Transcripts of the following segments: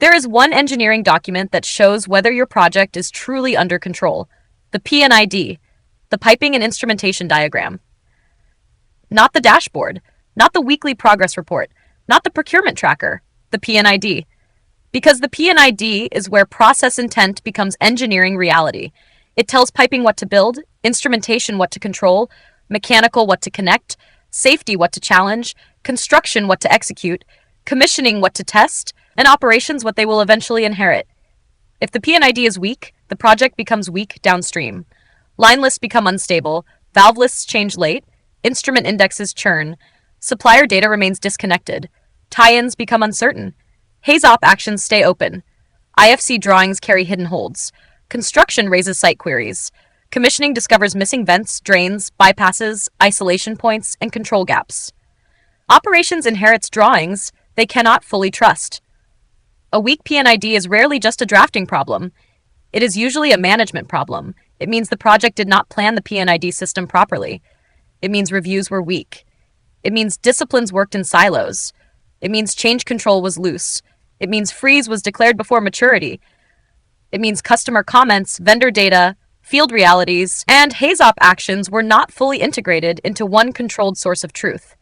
There is one engineering document that shows whether your project is truly under control: the P&ID, the Piping and Instrumentation Diagram. Not the dashboard, not the weekly progress report, not the procurement tracker, the P&ID. Because the P&ID is where process intent becomes engineering reality. It tells piping what to build, instrumentation what to control, mechanical what to connect, safety what to challenge, construction what to execute, commissioning what to test, and operations what they will eventually inherit. If the P&ID is weak, the project becomes weak downstream. Line lists become unstable, valve lists change late, instrument indexes churn, supplier data remains disconnected, tie-ins become uncertain, HAZOP actions stay open, IFC drawings carry hidden holds, construction raises site queries, commissioning discovers missing vents, drains, bypasses, isolation points, and control gaps. Operations inherits drawings they cannot fully trust. A weak P&ID is rarely just a drafting problem. It is usually a management problem. It means the project did not plan the P&ID system properly. It means reviews were weak. It means disciplines worked in silos. It means change control was loose. It means freeze was declared before maturity. It means customer comments, vendor data, field realities, and HAZOP actions were not fully integrated into one controlled source of truth.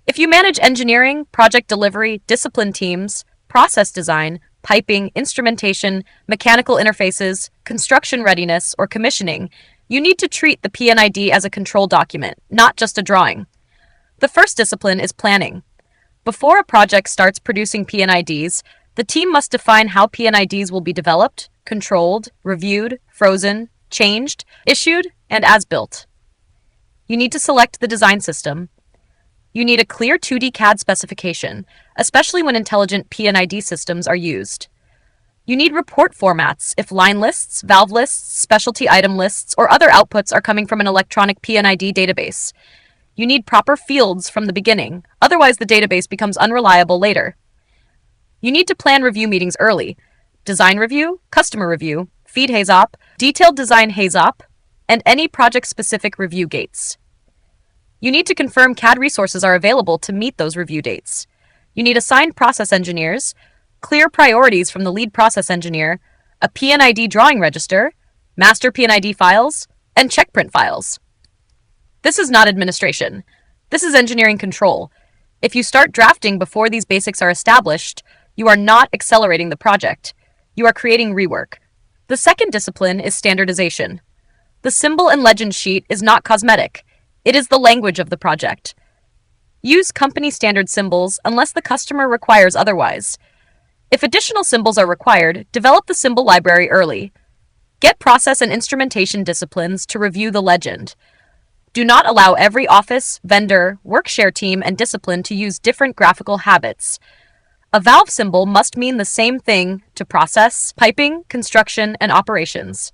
If you manage engineering, project delivery, discipline teams, process design, piping, instrumentation, mechanical interfaces, construction readiness, or commissioning, you need to treat the P&ID as a control document, not just a drawing. The first discipline is planning. Before a project starts producing P&IDs, the team must define how P&IDs will be developed, controlled, reviewed, frozen, changed, issued, and as built. You need to select the design system. You need a clear 2D CAD specification, especially when intelligent P&ID systems are used. You need report formats if line lists, valve lists, specialty item lists, or other outputs are coming from an electronic P&ID database. You need proper fields from the beginning, otherwise the database becomes unreliable later. You need to plan review meetings early: design review, customer review, feed HAZOP, detailed design HAZOP, and any project-specific review gates. You need to confirm CAD resources are available to meet those review dates. You need assigned process engineers, clear priorities from the lead process engineer, a P&ID drawing register, master P&ID files, and checkprint files. This is not administration. This is engineering control. If you start drafting before these basics are established, you are not accelerating the project. You are creating rework. The second discipline is standardization. The symbol and legend sheet is not cosmetic. It is the language of the project. Use company standard symbols unless the customer requires otherwise. If additional symbols are required, develop the symbol library early. Get process and instrumentation disciplines to review the legend. Do not allow every office, vendor, workshare team, and discipline to use different graphical habits. A valve symbol must mean the same thing to process, piping, construction, and operations.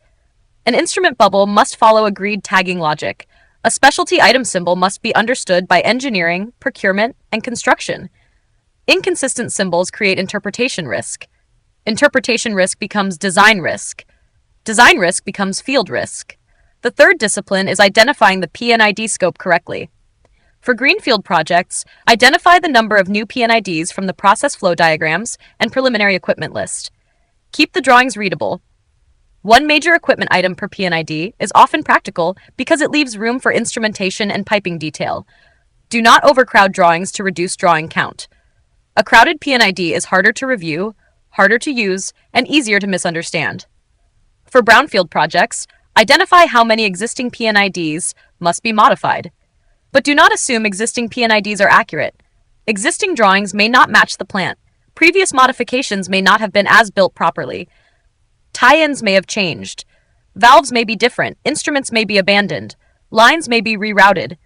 An instrument bubble must follow agreed tagging logic. A specialty item symbol must be understood by engineering, procurement, and construction. Inconsistent symbols create interpretation risk. Interpretation risk becomes design risk. Design risk becomes field risk. The third discipline is identifying the P&ID scope correctly. For greenfield projects, identify the number of new P&IDs from the process flow diagrams and preliminary equipment list. Keep the drawings readable. One major equipment item per P&ID is often practical because it leaves room for instrumentation and piping detail. Do not overcrowd drawings to reduce drawing count. A crowded P&ID is harder to review, harder to use, and easier to misunderstand. For brownfield projects, identify how many existing P&IDs must be modified. But do not assume existing P&IDs are accurate. Existing drawings may not match the plant. Previous modifications may not have been as built properly. Tie-ins may have changed. Valves may be different. Instruments may be abandoned. Lines may be rerouted.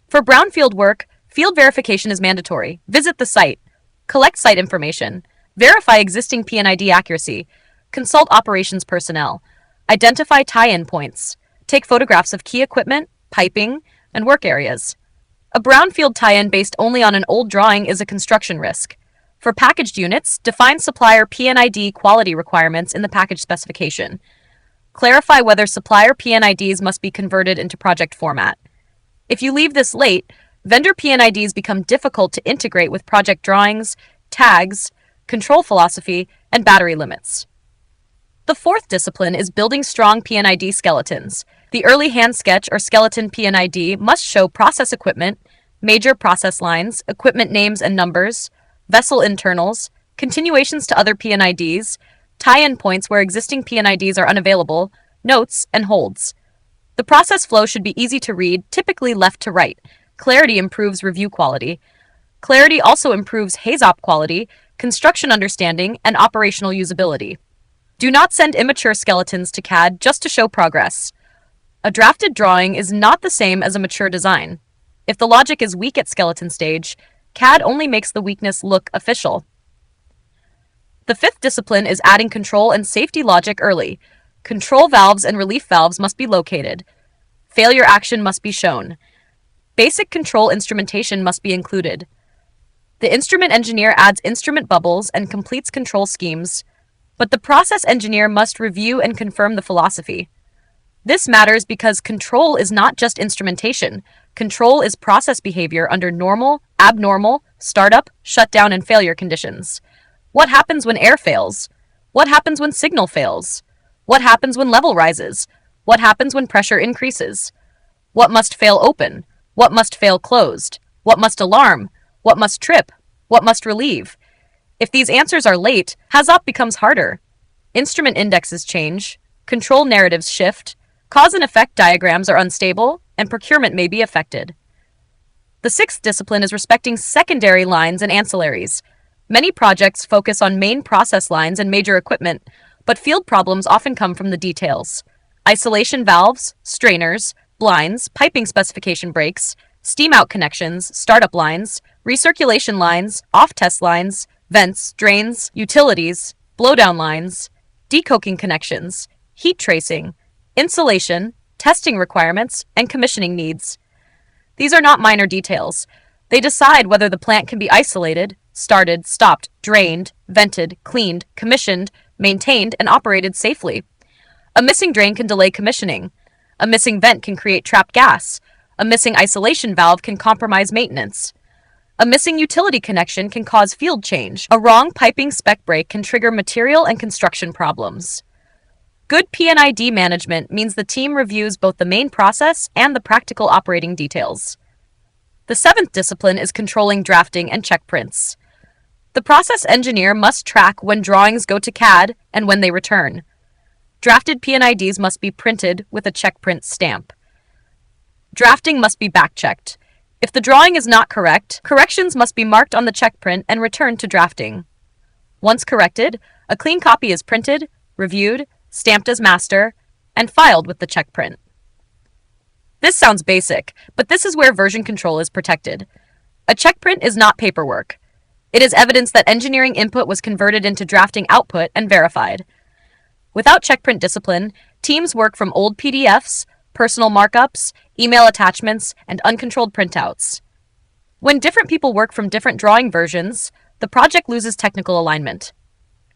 For brownfield work, field verification is mandatory. Visit the site. Collect site information. Verify existing P&ID accuracy. Consult operations personnel. Identify tie-in points. Take photographs of key equipment, piping, and work areas. A brownfield tie-in based only on an old drawing is a construction risk. For packaged units, define supplier P&ID quality requirements in the package specification. Clarify whether supplier P&IDs must be converted into project format. If you leave this late, vendor P&IDs become difficult to integrate with project drawings, tags, control philosophy, and battery limits. The fourth discipline is building strong P&ID skeletons. The early hand sketch or skeleton P&ID must show process equipment, major process lines, equipment names and numbers, vessel internals, continuations to other P&IDs, tie-in points where existing P&IDs are unavailable, notes, and holds. The process flow should be easy to read, typically left to right. Clarity improves review quality. Clarity also improves HAZOP quality, construction understanding, and operational usability. Do not send immature skeletons to CAD just to show progress. A drafted drawing is not the same as a mature design. If the logic is weak at skeleton stage, CAD only makes the weakness look official. The fifth discipline is adding control and safety logic early. Control valves and relief valves must be located. Failure action must be shown. Basic control instrumentation must be included. The instrument engineer adds instrument bubbles and completes control schemes, but the process engineer must review and confirm the philosophy. This matters because control is not just instrumentation. Control is process behavior under normal, abnormal, startup, shutdown, and failure conditions. What happens when air fails? What happens when signal fails? What happens when level rises? What happens when pressure increases? What must fail open? What must fail closed? What must alarm? What must trip? What must relieve? If these answers are late, HAZOP becomes harder. Instrument indexes change, control narratives shift, cause and effect diagrams are unstable, and procurement may be affected. The sixth discipline is respecting secondary lines and ancillaries. Many projects focus on main process lines and major equipment, but field problems often come from the details. Isolation valves, strainers, blinds, piping specification breaks, steam out connections, startup lines, recirculation lines, off-test lines, vents, drains, utilities, blowdown lines, decoking connections, heat tracing, insulation, testing requirements, and commissioning needs. These are not minor details. They decide whether the plant can be isolated, started, stopped, drained, vented, cleaned, commissioned, maintained, and operated safely. A missing drain can delay commissioning. A missing vent can create trapped gas. A missing isolation valve can compromise maintenance. A missing utility connection can cause field change. A wrong piping spec break can trigger material and construction problems. Good P&ID management means the team reviews both the main process and the practical operating details. The seventh discipline is controlling drafting and check prints. The process engineer must track when drawings go to CAD and when they return. Drafted P&IDs must be printed with a check print stamp. Drafting must be back-checked. If the drawing is not correct, corrections must be marked on the check print and returned to drafting. Once corrected, a clean copy is printed, reviewed, stamped as master, and filed with the check print. This sounds basic, but this is where version control is protected. A check print is not paperwork. It is evidence that engineering input was converted into drafting output and verified. Without check print discipline, teams work from old PDFs, personal markups, email attachments, and uncontrolled printouts. When different people work from different drawing versions, the project loses technical alignment.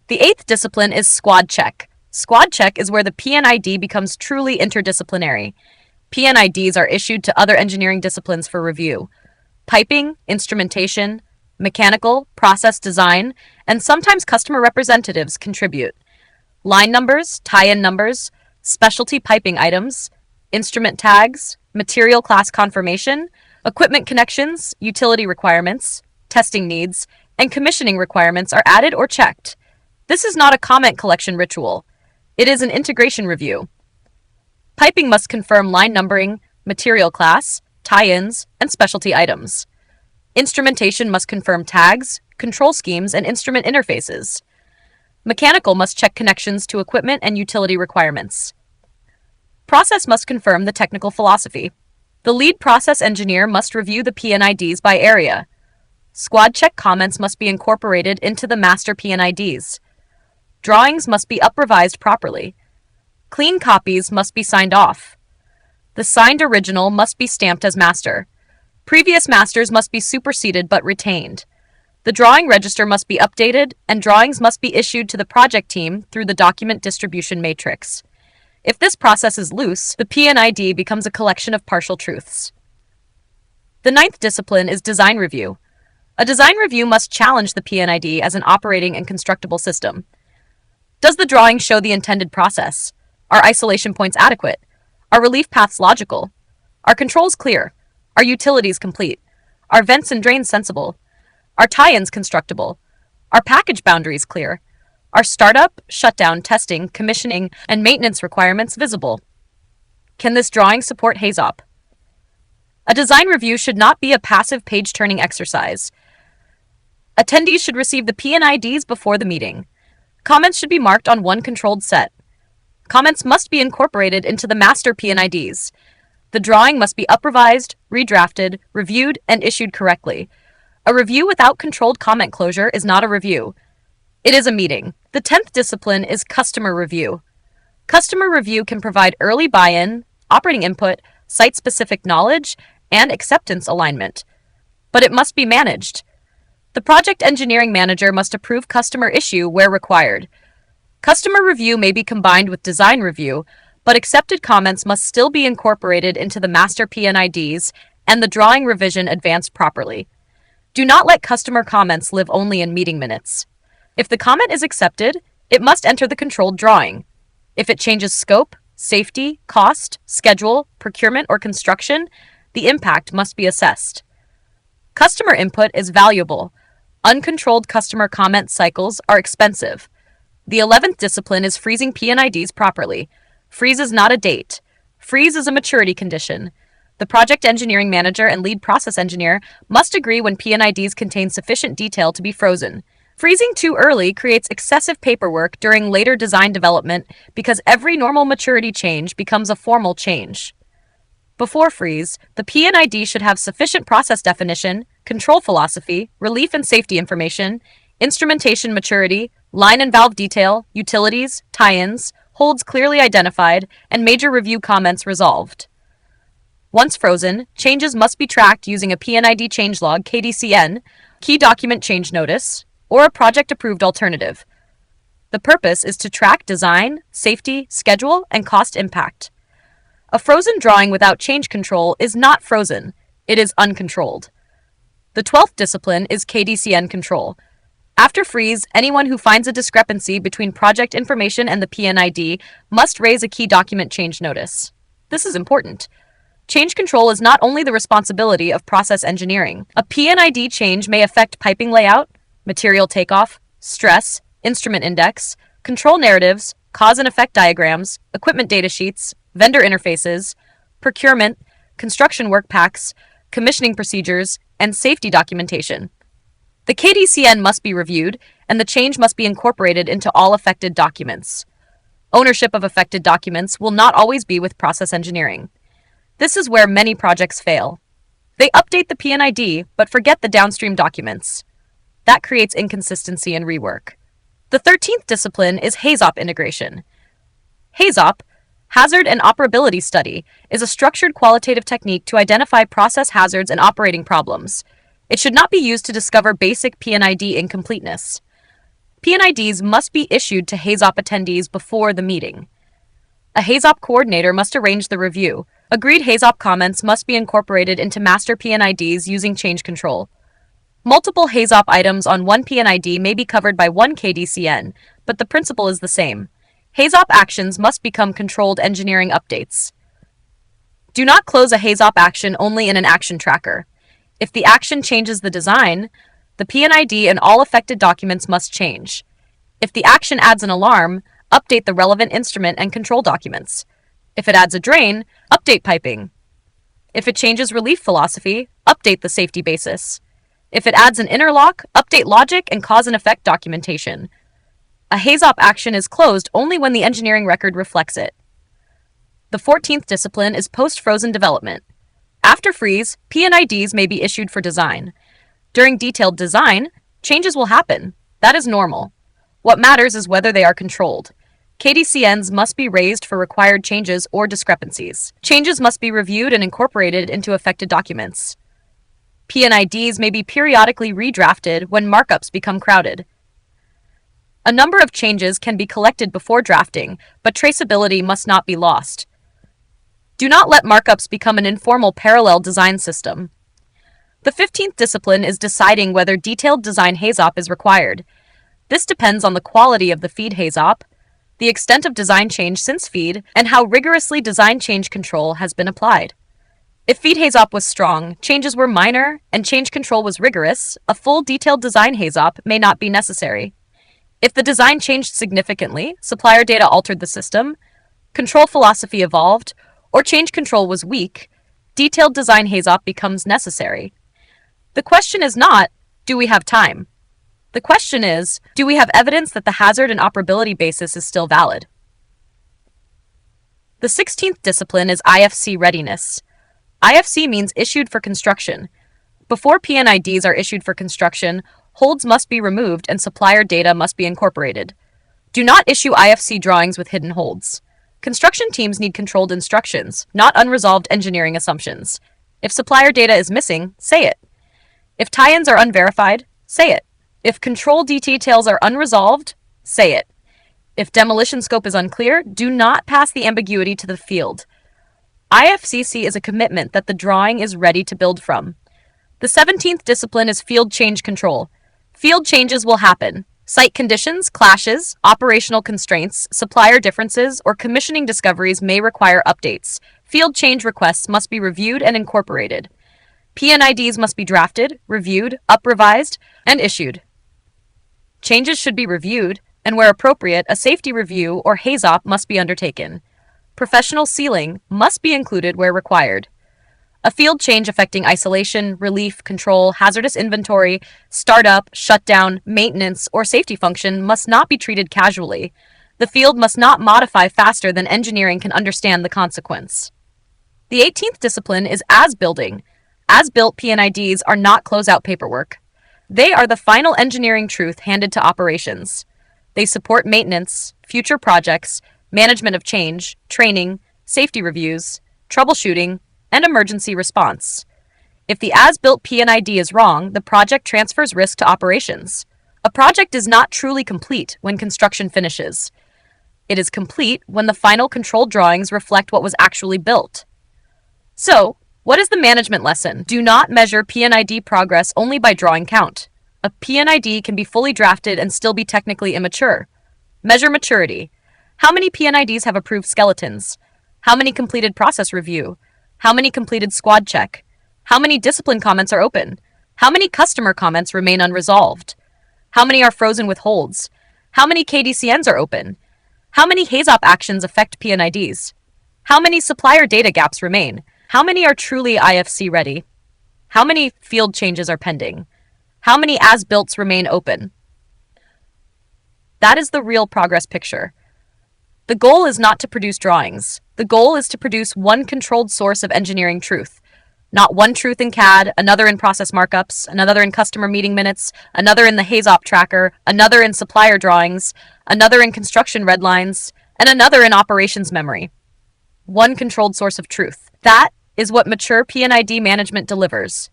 The eighth discipline is squad check. Squad check is where the P&ID becomes truly interdisciplinary. P&IDs are issued to other engineering disciplines for review. Piping, instrumentation, mechanical, process design, and sometimes customer representatives contribute. Line numbers, tie-in numbers, specialty piping items, instrument tags, material class confirmation, equipment connections, utility requirements, testing needs, and commissioning requirements are added or checked. This is not a comment collection ritual. It is an integration review. Piping must confirm line numbering, material class, tie-ins, and specialty items. Instrumentation must confirm tags, control schemes, and instrument interfaces. Mechanical must check connections to equipment and utility requirements. Process must confirm the technical philosophy. The lead process engineer must review the P&IDs by area. Squad check comments must be incorporated into the master P&IDs. Drawings must be up-revised properly. Clean copies must be signed off. The signed original must be stamped as master. Previous masters must be superseded but retained. The drawing register must be updated, and drawings must be issued to the project team through the document distribution matrix. If this process is loose, the P&ID becomes a collection of partial truths. The ninth discipline is design review. A design review must challenge the P&ID as an operating and constructible system. Does the drawing show the intended process? Are isolation points adequate? Are relief paths logical? Are controls clear? Are utilities complete? Are vents and drains sensible? Are tie-ins constructible? Are package boundaries clear? Are startup, shutdown, testing, commissioning, and maintenance requirements visible? Can this drawing support HAZOP? A design review should not be a passive page-turning exercise. Attendees should receive the P&IDs before the meeting. Comments should be marked on one controlled set. Comments must be incorporated into the master P&IDs. The drawing must be up-revised, redrafted, reviewed, and issued correctly. A review without controlled comment closure is not a review. It is a meeting. The 10th discipline is customer review. Customer review can provide early buy-in, operating input, site-specific knowledge, and acceptance alignment. But it must be managed. The project engineering manager must approve customer issue where required. Customer review may be combined with design review, but accepted comments must still be incorporated into the master P&IDs and the drawing revision advanced properly. Do not let customer comments live only in meeting minutes. If the comment is accepted, it must enter the controlled drawing. If it changes scope, safety, cost, schedule, procurement, or construction, the impact must be assessed. Customer input is valuable. Uncontrolled customer comment cycles are expensive. The 11th discipline is freezing P&IDs properly. Freeze is not a date. Freeze is a maturity condition. The project engineering manager and lead process engineer must agree when P&IDs contain sufficient detail to be frozen. Freezing too early creates excessive paperwork during later design development because every normal maturity change becomes a formal change. Before freeze, the P&ID should have sufficient process definition, control philosophy, relief and safety information, instrumentation maturity, line and valve detail, utilities, tie-ins, holds clearly identified, and major review comments resolved. Once frozen, changes must be tracked using a P&ID changelog KDCN, key document change notice, or a project-approved alternative. The purpose is to track design, safety, schedule, and cost impact. A frozen drawing without change control is not frozen, it is uncontrolled. The 12th discipline is KDCN control. After freeze, anyone who finds a discrepancy between project information and the P&ID must raise a key document change notice. This is important. Change control is not only the responsibility of process engineering. A P&ID change may affect piping layout, material takeoff, stress, instrument index, control narratives, cause and effect diagrams, equipment data sheets, vendor interfaces, procurement, construction work packs, commissioning procedures, and safety documentation. The KDCN must be reviewed, and the change must be incorporated into all affected documents. Ownership of affected documents will not always be with process engineering. This is where many projects fail. They update the P&ID, but forget the downstream documents. That creates inconsistency and rework. The 13th discipline is HAZOP integration. HAZOP, Hazard and Operability Study, is a structured qualitative technique to identify process hazards and operating problems. It should not be used to discover basic P&ID incompleteness. P&IDs must be issued to HAZOP attendees before the meeting. A HAZOP coordinator must arrange the review. Agreed HAZOP comments must be incorporated into master P&IDs using change control. Multiple HAZOP items on one P&ID may be covered by one KDCN, but the principle is the same. HAZOP actions must become controlled engineering updates. Do not close a HAZOP action only in an action tracker. If the action changes the design, the P&ID and all affected documents must change. If the action adds an alarm, update the relevant instrument and control documents. If it adds a drain, update piping. If it changes relief philosophy, update the safety basis. If it adds an interlock, update logic and cause and effect documentation. A HAZOP action is closed only when the engineering record reflects it. The 14th discipline is post-frozen development. After freeze, P&IDs may be issued for design. During detailed design, changes will happen. That is normal. What matters is whether they are controlled. KDCNs must be raised for required changes or discrepancies. Changes must be reviewed and incorporated into affected documents. P&IDs may be periodically redrafted when markups become crowded. A number of changes can be collected before drafting, but traceability must not be lost. Do not let markups become an informal parallel design system. The 15th discipline is deciding whether detailed design HAZOP is required. This depends on the quality of the feed HAZOP, the extent of design change since FEED, and how rigorously design change control has been applied. If FEED HAZOP was strong, changes were minor, and change control was rigorous, a full detailed design HAZOP may not be necessary. If the design changed significantly, supplier data altered the system, control philosophy evolved, or change control was weak, detailed design HAZOP becomes necessary. The question is not, do we have time? The question is, do we have evidence that the hazard and operability basis is still valid? The 16th discipline is IFC Readiness. IFC means issued for construction. Before P&IDs are issued for construction, holds must be removed and supplier data must be incorporated. Do not issue IFC drawings with hidden holds. Construction teams need controlled instructions, not unresolved engineering assumptions. If supplier data is missing, say it. If tie-ins are unverified, say it. If control details are unresolved, say it. If demolition scope is unclear, do not pass the ambiguity to the field. IFCC is a commitment that the drawing is ready to build from. The 17th discipline is field change control. Field changes will happen. Site conditions, clashes, operational constraints, supplier differences, or commissioning discoveries may require updates. Field change requests must be reviewed and incorporated. P&IDs must be drafted, reviewed, up-revised, and issued. Changes should be reviewed, and where appropriate, a safety review or HAZOP must be undertaken. Professional sealing must be included where required. A field change affecting isolation, relief, control, hazardous inventory, startup, shutdown, maintenance, or safety function must not be treated casually. The field must not modify faster than engineering can understand the consequence. The 18th discipline is as-building. As-built P&IDs are not closeout paperwork. They are the final engineering truth handed to operations. They support maintenance, future projects, management of change, training, safety reviews, troubleshooting, and emergency response. If the as-built P&ID is wrong, the project transfers risk to operations. A project is not truly complete when construction finishes. It is complete when the final control drawings reflect what was actually built. So, what is the management lesson? Do not measure P&ID progress only by drawing count. A P&ID can be fully drafted and still be technically immature. Measure maturity. How many P&IDs have approved skeletons? How many completed process review? How many completed squad check? How many discipline comments are open? How many customer comments remain unresolved? How many are frozen with holds? How many KDCNs are open? How many HAZOP actions affect P&IDs? How many supplier data gaps remain? How many are truly IFC ready? How many field changes are pending? How many as-builts remain open? That is the real progress picture. The goal is not to produce drawings. The goal is to produce one controlled source of engineering truth. Not one truth in CAD, another in process markups, another in customer meeting minutes, another in the HAZOP tracker, another in supplier drawings, another in construction red lines, and another in operations memory. One controlled source of truth. That is what mature P&ID management delivers.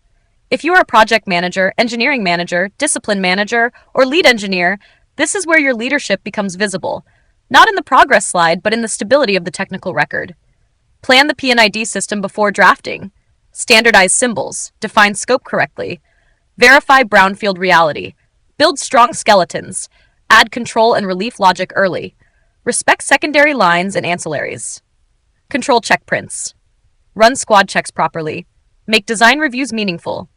If you are a project manager, engineering manager, discipline manager, or lead engineer, this is where your leadership becomes visible. Not in the progress slide, but in the stability of the technical record. Plan the P&ID system before drafting. Standardize symbols. Define scope correctly. Verify brownfield reality. Build strong skeletons. Add control and relief logic early. Respect secondary lines and ancillaries. Control checkprints. Run squad checks properly. Make design reviews meaningful.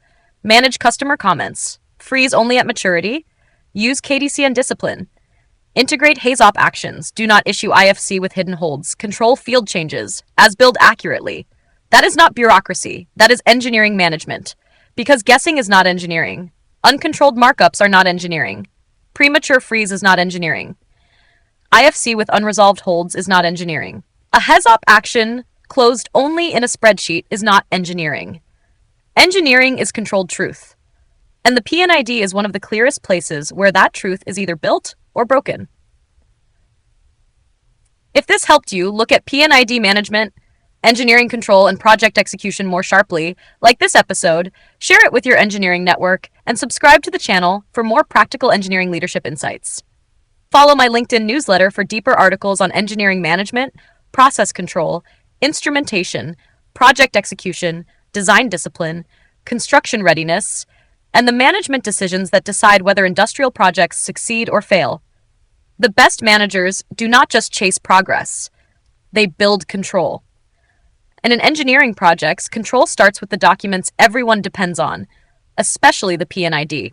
Manage customer comments. Freeze only at maturity. Use KDCN discipline. Integrate HAZOP actions. Do not issue IFC with hidden holds. Control field changes. As-build accurately. That is not bureaucracy. That is engineering management. Because guessing is not engineering. Uncontrolled markups are not engineering. Premature freeze is not engineering. IFC with unresolved holds is not engineering. A HAZOP action closed only in a spreadsheet is not engineering. Engineering is controlled truth. And the P&ID is one of the clearest places where that truth is either built or broken. If this helped you look at P&ID management, engineering control, and project execution more sharply, like this episode, share it with your engineering network, and subscribe to the channel for more practical engineering leadership insights. Follow my LinkedIn newsletter for deeper articles on engineering management, process control, instrumentation, project execution, design discipline, construction readiness, and the management decisions that decide whether industrial projects succeed or fail. The best managers do not just chase progress, they build control. And in engineering projects, control starts with the documents everyone depends on, especially the P&ID.